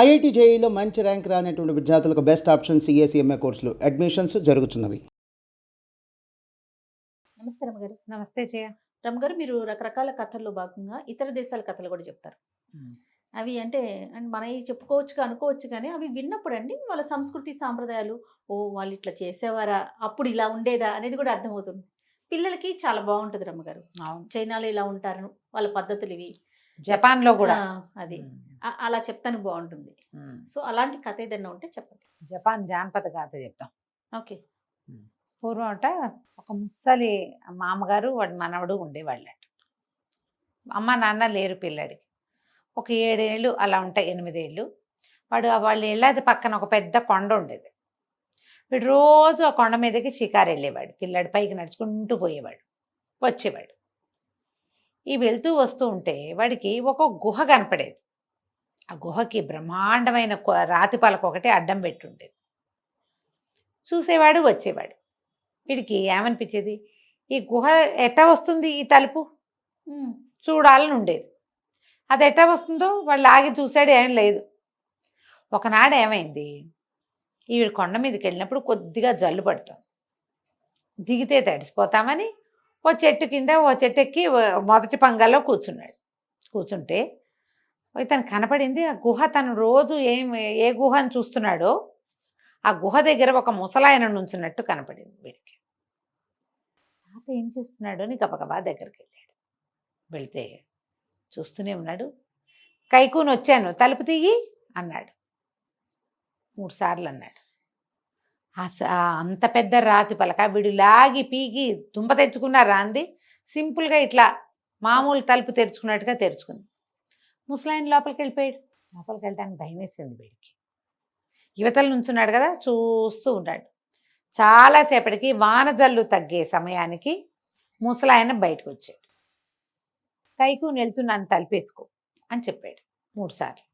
IIT జేఈలో మంచి rank రానటువంటి విద్యార్థులకు బెస్ట్ ఆప్షన్ సిఏ కోర్సులు అడ్మిషన్స్ జరుగుతున్నవి. నమస్తే రమ్మగారు. నమస్తే జయ. రమ్మగారు, మీరు రకరకాల కథల్లో భాగంగా ఇతర దేశాల కథలు కూడా చెప్తారు. అవి అంటే మనవి చెప్పుకోవచ్చు అనుకోవచ్చు, కానీ అవి విన్నప్పుడు అండి వాళ్ళ సంస్కృతి సాంప్రదాయాలు, ఓ వాళ్ళు ఇట్లా చేసేవారా, అప్పుడు ఇలా ఉండేదా అనేది కూడా అర్థమవుతుంది. పిల్లలకి చాలా బాగుంటుంది రమ్మగారు. అవును. చైనాలో ఇలా ఉంటారు, వాళ్ళ పద్ధతులు ఇవి, జపాన్లో కూడా అది అలా చెప్తాను బాగుంటుంది. సో అలాంటి కథ ఏదైనా ఉంటే చెప్పండి. జపాన్ జానపద కథ చెప్తాం. ఓకే. పూర్వం అట ఒక ముసలి మామగారు వాడి మనవడు ఉండేవాళ్ళట. అమ్మ నాన్న లేరు పిల్లాడికి. ఒక 7 ఏళ్ళు అలా ఉంటాయి, 8 ఏళ్ళు. వాళ్ళ ఇళ్ళది పక్కన ఒక పెద్ద కొండ ఉండేది. వీడు రోజు ఆ కొండ మీదకి షికారు వెళ్ళేవాడు. పిల్లాడి పైకి నడుచుకుంటూ పోయేవాడు, వచ్చేవాడు. ఈ వెళ్తూ వస్తూ ఉంటే వాడికి ఒక గుహ కనపడేది. ఆ గుహకి బ్రహ్మాండమైన రాతి పలక ఒకటి అడ్డం పెట్టుండేది. చూసేవాడు, వచ్చేవాడు. వీడికి ఏమనిపించేది, ఈ గుహ ఎట్టా వస్తుంది, ఈ తలుపు చూడాలని ఉండేది. అది ఎట్టా వస్తుందో వాళ్ళు ఆగి చూశాడు, ఏం లేదు. ఒకనాడు ఏమైంది, ఈవిడ కొండ మీదకి వెళ్ళినప్పుడు కొద్దిగా జల్లు పడతాం, దిగితే తడిసిపోతామని ఓ చెట్టు కింద ఓ చెట్టు ఎక్కి మొదటి పంగాల్లో కూర్చుంటే తను కనపడింది ఆ గుహ. తను రోజు ఏ గుహ అని చూస్తున్నాడో ఆ గుహ దగ్గర ఒక ముసలాయన నుంచున్నట్టు కనపడింది వీడికి. తాత ఏం చేస్తున్నాడు అని గబగబా దగ్గరికి వెళ్ళాడు. వెళ్తే చూస్తూనే ఉన్నాడు. కైకూని వచ్చాను, తలుపు తీయి అన్నాడు. 3 సార్లు అన్నాడు. అంత పెద్ద రాతి పలక వీడు లాగి పీకి దుంప తెచ్చుకున్నా రాంది, సింపుల్గా ఇట్లా మామూలు తలుపు తెరుచుకున్నట్టుగా తెరుచుకుంది. ముసలాయన లోపలికి వెళ్ళిపోయాడు. లోపలికి వెళ్ళడానికి భయం వేసింది వీడికి. యువతల నుంచున్నాడు కదా, చూస్తూ ఉన్నాడు. చాలాసేపటికి వానజల్లు తగ్గే సమయానికి ముసలాయన బయటకు వచ్చాడు. కైకూని వెళ్తున్నాను, తలుపేసుకో అని చెప్పాడు 3 సార్లు.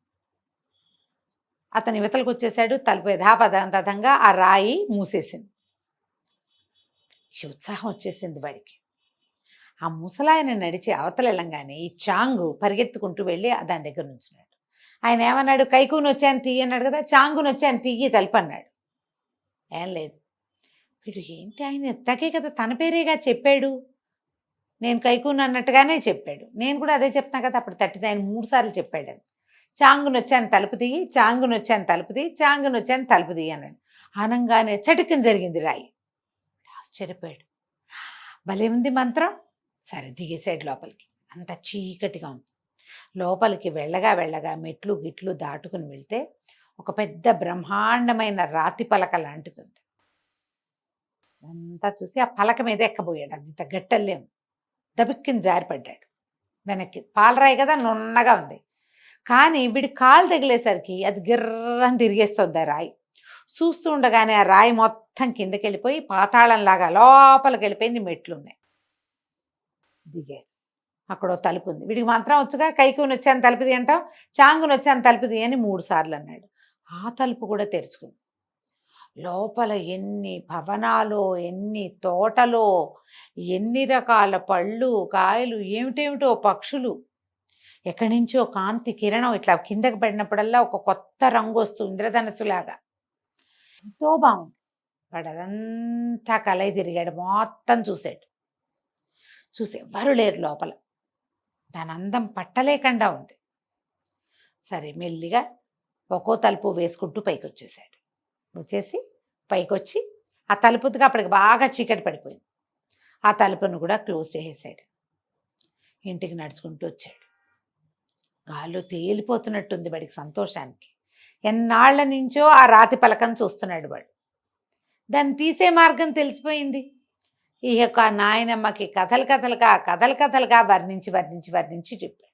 అతను యువతలకు వచ్చేసాడు. తలుపు యథాపదంగా ఆ రాయి మూసేసింది. ఉత్సాహం వచ్చేసింది వాడికి. ఆ ముసలాయన నడిచి అవతల వెళ్ళంగానే ఈ చాంగు పరిగెత్తుకుంటూ వెళ్ళి దాని దగ్గర నుంచున్నాడు. ఆయన ఏమన్నాడు, కైకూని వచ్చాను తీయి అన్నాడు కదా, చాంగుని వచ్చాను తీయి తలుపు అన్నాడు. ఏం లేదు. వీడు ఏంటి, ఆయన ఎత్తాకే కదా, తన పేరేగా చెప్పాడు, నేను కైకూని అన్నట్టుగానే చెప్పాడు, నేను కూడా అదే చెప్తాను కదా. అప్పుడు తట్టిది ఆయన 3 సార్లు చెప్పాడని. చాంగుని వచ్చాను తలుపు తీయి, చాంగుని వచ్చాను తలుపు తీయి, చాంగుని వచ్చాను తలుపు తీయి అన్నాడు. ఆనంగానే చటుక్కుని జరిగింది రాయి. ఆశ్చర్యపోయాడు. భలే ఉంది మంత్రం. సరే దిగేసాడు లోపలికి. అంత చీకటిగా ఉంది. లోపలికి వెళ్ళగా మెట్లు గిట్లు దాటుకుని వెళ్తే ఒక పెద్ద బ్రహ్మాండమైన రాతి పలక లాంటిది ఉంది. అంతా చూసి ఆ పలక మీద ఎక్కబోయాడు. అది గట్టలేము. దబిక్కిని జారిపడ్డాడు వెనక్కి. పాలరాయి కదా, నున్నగా ఉంది. కానీ వీడి కాలు తగిలేసరికి అది గిర్రని తిరిగేస్తుంది ఆ రాయి. చూస్తూ ఉండగానే ఆ రాయి మొత్తం కిందకి వెళ్ళిపోయి పాతాళంలాగా లోపలికి వెళ్ళిపోయింది. మెట్లున్నాయి. దిగాడు. అక్కడ తలుపు ఉంది. వీడికి మంత్రం వచ్చుగా, కైకూని వచ్చాను తలుపుది అంటాం, చాంగుని వచ్చాను తలుపుది అని 3 సార్లు అన్నాడు. ఆ తలుపు కూడా తెరుచుకుంది. లోపల ఎన్ని భవనాలు, ఎన్ని తోటలో, ఎన్ని రకాల పళ్ళు కాయలు, ఏమిటేమిటో పక్షులు. ఎక్కడి నుంచో కాంతి కిరణం ఇట్లా కిందకి పడినప్పుడల్లా ఒక కొత్త రంగు వస్తుంది, ఇంద్రధనస్సులాగా. ఎంతో బాగుంది. వాడు అదంతా కలయి తిరిగాడు, మొత్తం చూశాడు. చూసి ఎవ్వరు లేరు లోపల. దాని అందం పట్టలేకుండా ఉంది. సరే మెల్లిగా ఒక్కో తలుపు వేసుకుంటూ పైకి వచ్చేసి పైకొచ్చి ఆ తలుపుకి అప్పటికి బాగా చీకటి పడిపోయింది. ఆ తలుపును కూడా క్లోజ్ చేసేసాడు. ఇంటికి నడుచుకుంటూ వచ్చాడు. గాల్లో తేలిపోతున్నట్టుంది వాడికి సంతోషానికి. ఎన్నాళ్ల నుంచో ఆ రాతి పలకను చూస్తున్నాడు వాడు. దాన్ని తీసే మార్గం తెలిసిపోయింది. ఈ యొక్క నాయనమ్మకి కథలుగా వర్ణించి చెప్పాడు.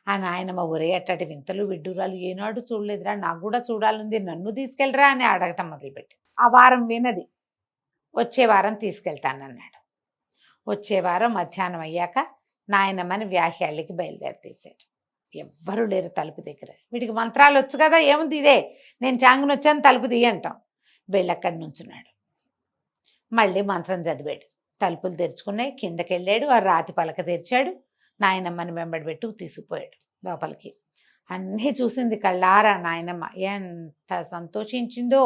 ఆ నాయనమ్మ ఒరే అట్టటి వింతలు విడ్డూరాలు ఏనాడు చూడలేదురా, నాకు కూడా చూడాలంది, నన్ను తీసుకెళ్ళరా అని అడగటం మొదలుపెట్టి. ఆ వారం వినది. వచ్చే వారం తీసుకెళ్తానన్నాడు. వచ్చే వారం మధ్యాహ్నం అయ్యాక నాయనమ్మని వ్యాహ్యాలకి బయలుదేరితీశాడు. ఎవ్వరూ లేరు తలుపు దగ్గర. వీడికి మంత్రాలు వచ్చు కదా, ఏముంది ఇదే, నేను చాంగుని వచ్చాను తలుపు తీయి అంటాం. వెళ్ళక్కడి నుంచున్నాడు. మళ్ళీ మంత్రం చదివాడు. తలుపులు తెరుచుకున్నాయి. కిందకి వెళ్ళాడు. ఆ రాతి పలక తెరిచాడు. నాయనమ్మని వెంబడి పెట్టుకు తీసుకుపోయాడు లోపలికి. అన్నీ చూసింది కళ్ళారా నాయనమ్మ. ఎంత సంతోషించిందో.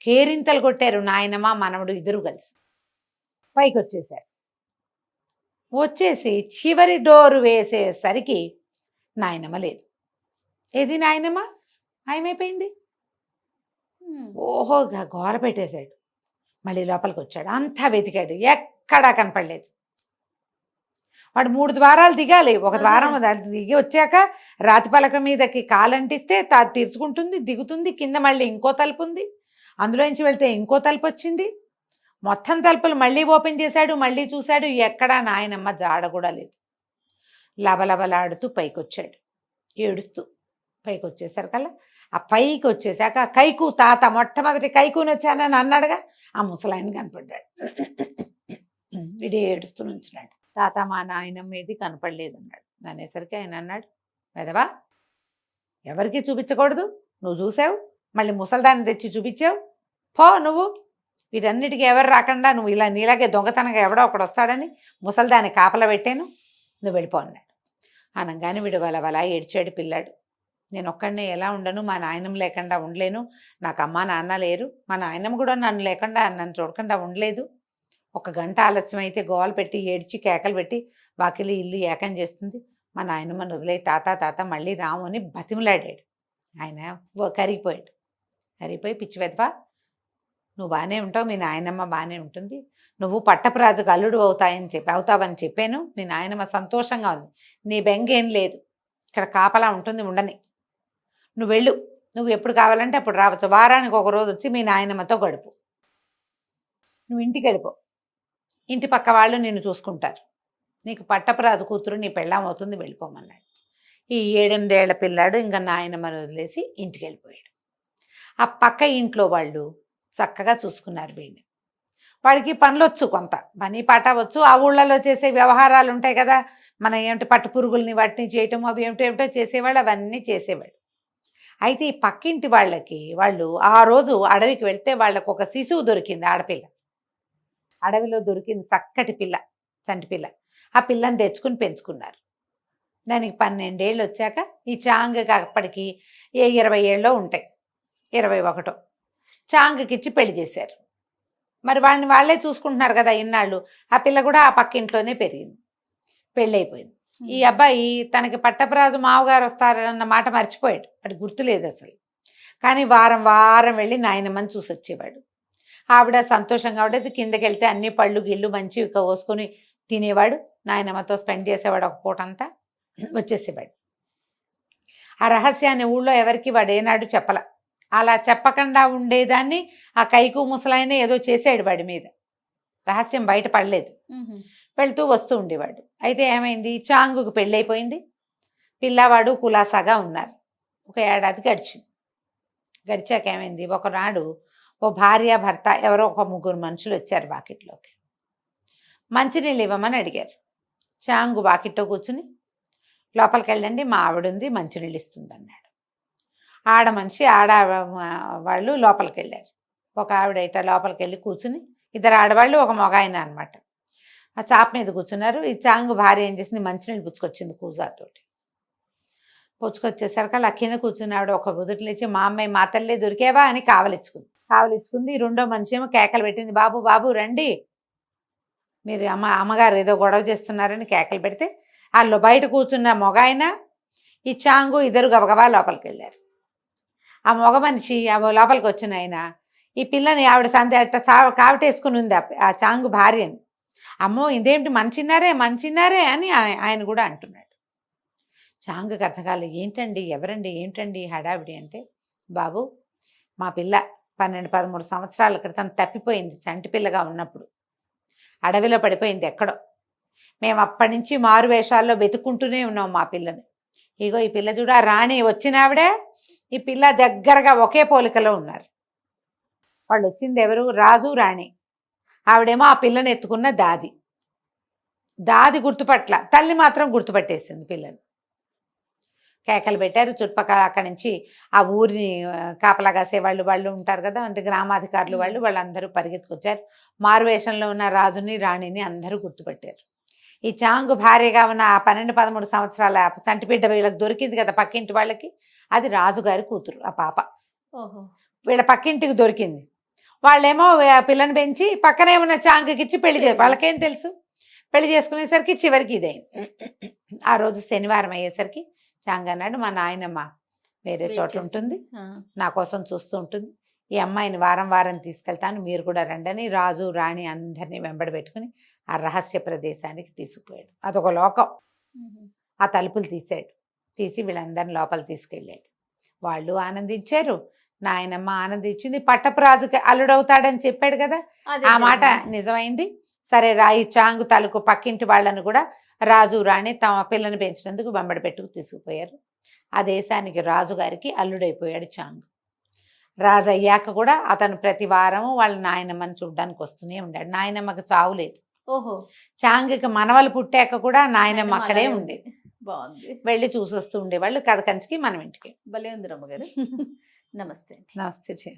కేరింతలు కొట్టారు నాయనమ్మ మనవడు ఇద్దరు కలిసి. పైకి వచ్చేసారు. వచ్చేసి చివరి డోరు వేసేసరికి నాయనమ్మ లేదు. ఏది నాయనమ్మ మాయమైపోయింది. ఓహో గోల పెట్టేశాడు. మళ్ళీ లోపలికి వచ్చాడు. అంతా వెతికాడు, ఎక్కడా కనపడలేదు. వాడు 3 ద్వారాలు దిగాలి. ఒక ద్వారం దిగి వచ్చాక రాతి పలక మీదకి కాలంటిస్తే తీర్చుకుంటుంది, దిగుతుంది. కింద మళ్ళీ ఇంకో తలుపు ఉంది, అందులోంచి వెళ్తే ఇంకో తలుపు వచ్చింది. మొత్తం తలుపులు మళ్ళీ ఓపెన్ చేశాడు. మళ్ళీ చూశాడు, ఎక్కడా నాయనమ్మ జాడ కూడా లేదు. లబలబలాడుతూ పైకి వచ్చాడు, ఏడుస్తూ. పైకి వచ్చేసరికల్లా ఆ పైకి వచ్చేసాక కైకు తాత మొట్టమొదటి కైకుని వచ్చానని అన్నాడుగా, ఆ ముసలాయన కనపడ్డాడు. వీడు ఏడుస్తూ నుంచున్నాడు. తాత మా నాయనమ్మ ఏది కనపడలేదు అన్నాడు. అనేసరికి ఆయన అన్నాడు, వెదవా, ఎవరికి చూపించకూడదు, నువ్వు చూసావు, మళ్ళీ ముసలిదాన్ని తెచ్చి చూపించావు, పో నువ్వు. వీటన్నిటికీ ఎవరు రాకుండా నువ్వు ఇలా నీలాగే దొంగతనంగా ఎవడో ఒకడు వస్తాడని ముసలిదాన్ని కాపలా పెట్టాను, నువ్వు వెళ్ళిపో అన్నాడు. అనగానే వీడు వలవలా ఏడ్చాడు పిల్లాడు. నేను ఒక్కడనే ఎలా ఉండను, మా నాయనమ్మ లేకుండా ఉండలేను, నాకు అమ్మ నాన్న లేరు, మా నాయనమ్మ కూడా నన్ను లేకుండా నన్ను చూడకుండా ఉండలేదు. 1 గంట ఆలస్యం అయితే గోలు పెట్టి ఏడ్చి కేకలు పెట్టి వాకిలి ఇల్లు ఏకం చేస్తుంది. మా నాయనమ్మని వదిలే తాత తాత మళ్ళీ రాము అని బతిమలాడాడు. ఆయన కరిగిపోయాడు. కరిగిపోయి, పిచ్చి వెధవా, నువ్వు బాగానే ఉంటావు, మీ నాయనమ్మ బాగానే ఉంటుంది, నువ్వు పట్టపురాజుకు అల్లుడు అవుతావని చెప్పాను, మీ నాయనమ్మ సంతోషంగా ఉంది, నీ బెంగేం లేదు, ఇక్కడ కాపలా ఉంటుంది, ఉండని, నువ్వు వెళ్ళు, నువ్వు ఎప్పుడు కావాలంటే అప్పుడు రావచ్చు, వారానికి 1 రోజు వచ్చి మీ నాయనమ్మతో గడుపు, నువ్వు ఇంటికి వెళ్ళిపో, ఇంటి పక్క వాళ్ళు నిన్ను చూసుకుంటారు, నీకు పట్టపురాజు కూతురు నీ పెళ్ళాం అవుతుంది, వెళ్ళిపోమన్నాడు. ఈ 7-8 ఏళ్ల పిల్లాడు ఇంకా నాయనమ్మని వదిలేసి ఇంటికి వెళ్ళిపోయాడు. ఆ పక్క ఇంట్లో వాళ్ళు చక్కగా చూసుకున్నారు వీడిని. వాడికి పనులొచ్చు, కొంత పని పాట వచ్చు, ఆ ఊళ్ళలో చేసే వ్యవహారాలు ఉంటాయి కదా, మన ఏమిటి పట్టు పురుగుల్ని వాటిని చేయటం, అవి ఏమిటో చేసేవాళ్ళు, అవన్నీ చేసేవాడు. అయితే ఈ పక్కింటి వాళ్ళు ఆ రోజు అడవికి వెళ్తే వాళ్ళకు ఒక శిశువు దొరికింది, ఆడపిల్ల. అడవిలో దొరికింది చక్కటి పిల్ల, చంటి పిల్ల. ఆ పిల్లని తెచ్చుకుని పెంచుకున్నారు. దానికి 12 ఏళ్ళు వచ్చాక ఈ చాంగకి అప్పటికి 20 ఏళ్ళో ఉంటాయి, 21. చాంగకిచ్చి పెళ్లి చేశారు. మరి వాళ్ళని వాళ్ళే చూసుకుంటున్నారు కదా ఇన్నాళ్ళు. ఆ పిల్ల కూడా ఆ పక్కింట్లోనే పెరిగింది, పెళ్ళి అయిపోయింది. ఈ అబ్బాయి తనకి పట్టపురాజు మావగారు వస్తారన్న మాట మర్చిపోయాడు, అది గుర్తులేదు అసలు. కానీ వారం వారం వెళ్ళి నాయనమ్మని చూసి వచ్చేవాడు. ఆవిడ సంతోషంగా ఉండేది. కిందకి వెళ్తే అన్ని పళ్ళు గిళ్ళు మంచివి కోసుకొని తినేవాడు, నాయనమ్మతో స్పెండ్ చేసేవాడు, ఒక పూటంతా వచ్చేసేవాడు. ఆ రహస్యాన్ని ఊళ్ళో ఎవరికి వాడు ఏనాడు చెప్పల. అలా చెప్పకుండా ఉండేదాన్ని ఆ కైకు ముసలాయన ఏదో చేసాడు వాడి మీద, రహస్యం బయట పడలేదు. వెళ్తూ వస్తూ ఉండేవాడు. అయితే ఏమైంది, చాంగుకు పెళ్ళైపోయింది, పిల్లవాడు కులాసాగా ఉన్నారు. 1 ఏడాది గడిచింది. గడిచాక ఏమైంది, ఒకనాడు ఓ భార్య భర్త ఎవరో ఒక 3 మనుషులు వచ్చారు వాకిట్లోకి. మంచినీళ్ళు ఇవ్వమని అడిగారు. చాంగు వాకిట్లో కూర్చుని, లోపలికి వెళ్ళండి మా ఆవిడ ఉంది, మంచినీళ్ళు ఇస్తుంది అన్నాడు. ఆడ మనిషి వాళ్ళు లోపలికి వెళ్ళారు. ఒక ఆవిడ ఇట లోపలికి వెళ్ళి కూర్చుని, 2 ఆడవాళ్ళు 1 మగాయన అనమాట. ఆ చాప మీద కూర్చున్నారు. ఈ చాంగు భార్య ఏం చేసింది, మంచినీళ్ళు పుచ్చుకొచ్చింది కూజాతోటి. పుచ్చుకొచ్చేసరికి అలా కింద కూర్చుని ఆవిడ ఒక బుదుటి లేచి, మా అమ్మాయి మా తల్లే దొరికేవా అని కావలిచ్చుకుంది. 2వ మనిషి ఏమో కేకలు పెట్టింది, బాబు బాబు రండి, మీరు అమ్మగారు ఏదో గొడవ చేస్తున్నారని కేకలు పెడితే వాళ్ళు బయట కూర్చున్న మొగాయన ఈ చాంగు ఇద్దరు గబగబా లోపలికి వెళ్ళారు. ఆ మగ మనిషి లోపలికి వచ్చిన ఆయన ఈ పిల్లని ఆవిడ సందే అట్ట కావటేసుకుని ఉంది ఆ చాంగు భార్యని. అమ్మో ఇదేమిటి మంచిన్నారే అని ఆయన కూడా అంటున్నాడు. చాంగుకి అర్థం కాలేదు, ఏంటండి ఎవరండి ఏంటండి హడావిడి అంటే, బాబు మా పిల్ల 12-13 సంవత్సరాల క్రితం తప్పిపోయింది, చంటి పిల్లగా ఉన్నప్పుడు అడవిలో పడిపోయింది ఎక్కడో. మేము అప్పటి నుంచి మారు వేషాల్లో వెతుక్కుంటూనే ఉన్నాం మా పిల్లని. ఇగో ఈ పిల్ల చూడ, రాణి వచ్చినావిడే ఈ పిల్ల దగ్గరగా ఒకే పోలికలో ఉన్నారు. వాళ్ళు వచ్చింది ఎవరు, రాజు రాణి. ఆవిడేమో ఆ పిల్లని ఎత్తుకున్న దాది గుర్తుపట్ల, తల్లి మాత్రం గుర్తుపట్టేసింది పిల్లని. కేకలు పెట్టారు చుట్టుపక్కల. అక్కడి నుంచి ఆ ఊరిని కాపలా కాసే వాళ్ళు ఉంటారు కదా, అంటే గ్రామాధికారులు వాళ్ళందరూ పరిగెత్తుకొచ్చారు. మారువేషంలో ఉన్న రాజుని రాణిని అందరూ గుర్తుపట్టారు. ఈ చాంగు భార్యగా ఉన్న ఆ 12-13 సంవత్సరాల చంటిబిడ్డ వీళ్ళకి దొరికింది కదా పక్కింటి వాళ్ళకి, అది రాజుగారి కూతురు ఆ పాప. ఓహో. వీళ్ళ పక్కింటికి దొరికింది. వాళ్ళేమో ఆ పిల్లని పెంచి పక్కనే ఉన్న చాంగుకి ఇచ్చి పెళ్లి చేసి, వాళ్ళకేం తెలుసు, పెళ్లి చేసుకునేసరికి చివరికి ఇదైంది. ఆ రోజు శనివారం అయ్యేసరికి చాంగ్ అన్నాడు, మా నాయనమ్మ వేరే Wait చోట చేస్తుంది. ఉంటుంది, ఆ. నా కోసం చూస్తూ ఉంటుంది, ఈ అమ్మాయిని వారం వారం తీసుకెళ్తాను, మీరు కూడా రండని రాజు రాణి అందరినీ వెంబడి పెట్టుకుని ఆ రహస్య ప్రదేశానికి తీసుకుపోయాడు. అదొక లోకం. మ్మ్. ఆ తలుపులు తీసాడు, తీసి వీళ్ళందరిని లోపల తీసుకెళ్ళాడు. వాళ్ళు ఆనందించారు, నాయనమ్మ ఆనందించింది. పట్టపు రాజుకి అల్లుడవుతాడని చెప్పాడు కదా, అదే ఆ మాట జరిగింది. నిజమైంది. సరే రాయి చాంగు తాలూకు పక్కింటి వాళ్ళను కూడా రాజు రాణి తమ పిల్లని పెంచినందుకు వెంబడి పెట్టుకు తీసుకుపోయారు. ఆ దేశానికి రాజుగారికి అల్లుడైపోయాడు చాంగు. రాజు అయ్యాక కూడా అతను ప్రతి వారం వాళ్ళ నాయనమ్మని చూడ్డానికి వస్తూనే ఉన్నాడు. నాయనమ్మకి చావు లేదు. ఓహో. చాంగుకి మనవలు పుట్టాక కూడా నాయనమ్మ అక్కడే అలానే ఉంది. బాగుంది. వెళ్ళి చూసొస్తూ ఉండేవాళ్ళు. కథ కంచికి మనం ఇంటికి. భలే ఉంది రమ్మగారు. నమస్తే అండి. నమస్తే.